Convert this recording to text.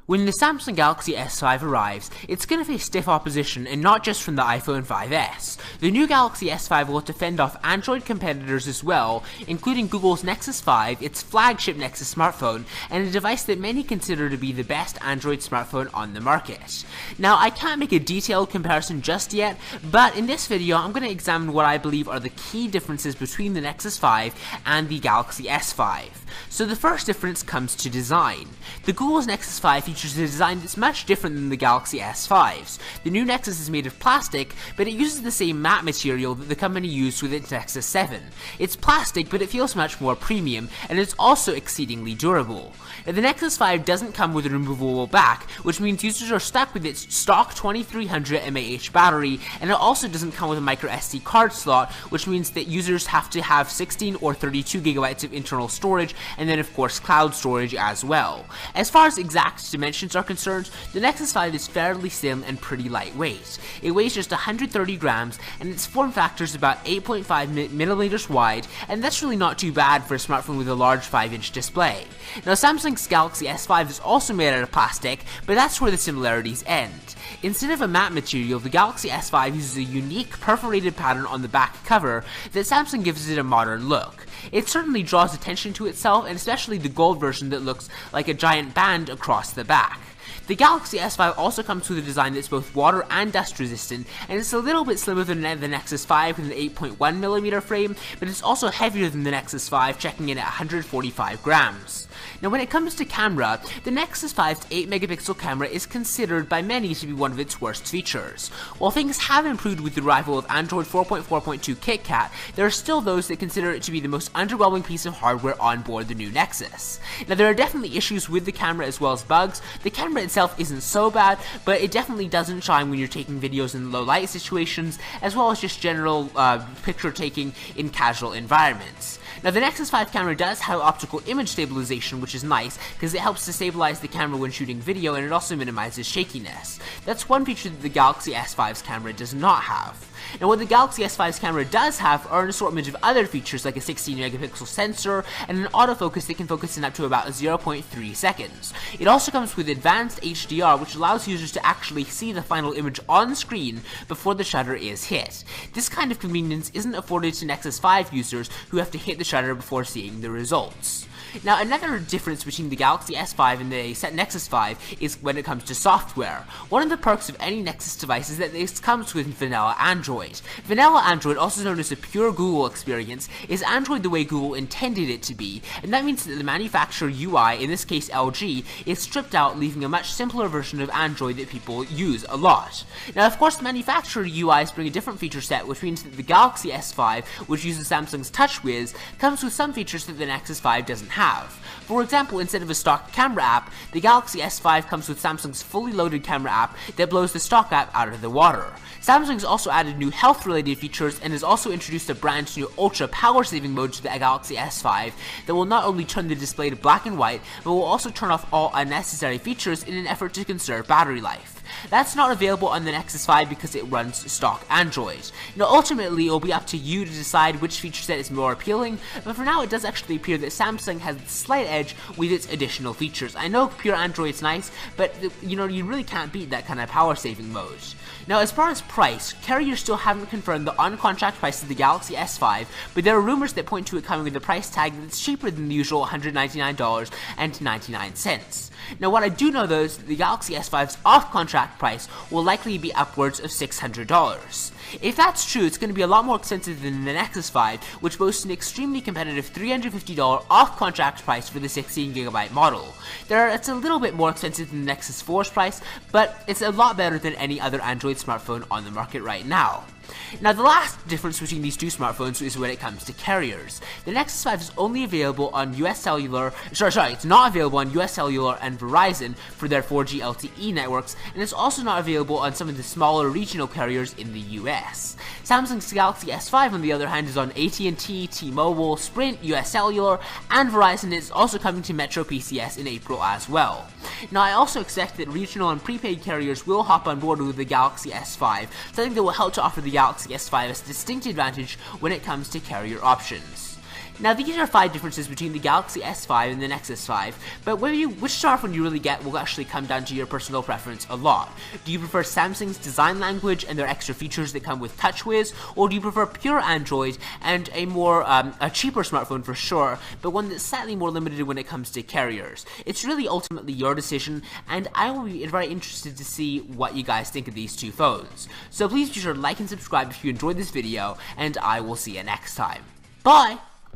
When the Samsung Galaxy S5 arrives, it's going to face stiff opposition, and not just from the iPhone 5S. The new Galaxy S5 will have to fend off Android competitors as well, including Google's Nexus 5, its flagship Nexus smartphone, and a device that many consider to be the best Android smartphone on the market. Now, I can't make a detailed comparison just yet, but in this video I'm going to examine what I believe are the key differences between the Nexus 5 and the Galaxy S5. So the first difference comes to design. The Google's Nexus 5 features a design that's much different than the Galaxy S5's. The new Nexus is made of plastic, but it uses the same matte material that the company used with its Nexus 7. It's plastic, but it feels much more premium, and it's also exceedingly durable. Now, the Nexus 5 doesn't come with a removable back, which means users are stuck with its stock 2300 mAh battery, and it also doesn't come with a micro SD card slot, which means that users have to have 16 or 32 gigabytes of internal storage, and then of course cloud storage as well. As far as exact dimensions are concerned, the Nexus 5 is fairly thin and pretty lightweight. It weighs just 130 grams, and its form factor is about 8.5 millimeters wide, and that's really not too bad for a smartphone with a large 5-inch display. Now, Samsung's Galaxy S5 is also made out of plastic, but that's where the similarities end. Instead of a matte material, the Galaxy S5 uses a unique perforated pattern on the back cover that Samsung gives it a modern look. It certainly draws attention to itself, and especially the gold version that looks like a giant band across the back. The Galaxy S5 also comes with a design that's both water and dust resistant, and it's a little bit slimmer than the Nexus 5 with an 8.1mm frame, but it's also heavier than the Nexus 5, checking in at 145 grams. Now, when it comes to camera, the Nexus 5's 8-megapixel camera is considered by many to be one of its worst features. While things have improved with the arrival of Android 4.4.2 KitKat, there are still those that consider it to be the most underwhelming piece of hardware on board the new Nexus. Now, there are definitely issues with the camera as well as bugs. The camera itself isn't so bad, but it definitely doesn't shine when you're taking videos in low light situations, as well as just general picture taking in casual environments. Now, the Nexus 5 camera does have optical image stabilization, which is nice because it helps to stabilize the camera when shooting video, and it also minimizes shakiness. That's one feature that the Galaxy S5's camera does not have. Now, what the Galaxy S5's camera does have are an assortment of other features like a 16-megapixel sensor and an autofocus that can focus in up to about 0.3 seconds. It also comes with advanced HDR, which allows users to actually see the final image on screen before the shutter is hit. This kind of convenience isn't afforded to Nexus 5 users who have to hit the shutter before seeing the results. Now, another difference between the Galaxy S5 and the Nexus 5 is when it comes to software. One of the perks of any Nexus device is that this comes with vanilla Android. Vanilla Android, also known as a pure Google experience, is Android the way Google intended it to be, and that means that the manufacturer UI, in this case LG, is stripped out, leaving a much simpler version of Android that people use a lot. Now, of course, the manufacturer UIs bring a different feature set, which means that the Galaxy S5, which uses Samsung's TouchWiz, comes with some features that the Nexus 5 doesn't have. For example, instead of a stock camera app, the Galaxy S5 comes with Samsung's fully loaded camera app that blows the stock app out of the water. Samsung's also added new health-related features and has also introduced a brand new ultra power-saving mode to the Galaxy S5 that will not only turn the display to black and white, but will also turn off all unnecessary features in an effort to conserve battery life. That's not available on the Nexus 5 because it runs stock Android. Now, ultimately, it will be up to you to decide which feature set is more appealing, but for now it does actually appear that Samsung has a slight edge with its additional features. I know pure Android's nice, but you really can't beat that kind of power-saving mode. Now, as far as price, carriers still haven't confirmed the on-contract price of the Galaxy S5, but there are rumors that point to it coming with a price tag that's cheaper than the usual $199.99. Now, what I do know though is that the Galaxy S5's off-contract price will likely be upwards of $600. If that's true, it's going to be a lot more expensive than the Nexus 5, which boasts an extremely competitive $350 off-contract price for the 16GB model. It's a little bit more expensive than the Nexus 4's price, but it's a lot better than any other Android smartphone on the market right now. Now, the last difference between these two smartphones is when it comes to carriers. The Nexus 5 is only available on it's not available on US Cellular and Verizon for their 4G LTE networks, and it's also not available on some of the smaller regional carriers in the US. Samsung's Galaxy S5, on the other hand, is on AT&T, T-Mobile, Sprint, US Cellular, and Verizon, and is also coming to Metro PCS in April as well. Now, I also expect that regional and prepaid carriers will hop on board with the Galaxy S5, something that will help to offer the Galaxy S5 a distinct advantage when it comes to carrier options. Now these are 5 differences between the Galaxy S5 and the Nexus 5, but which smartphone you really get will actually come down to your personal preference a lot. Do you prefer Samsung's design language and their extra features that come with TouchWiz, or do you prefer pure Android and a cheaper smartphone for sure, but one that's slightly more limited when it comes to carriers? It's really ultimately your decision, and I will be very interested to see what you guys think of these two phones. So please be sure to like and subscribe if you enjoyed this video, and I will see you next time. Bye!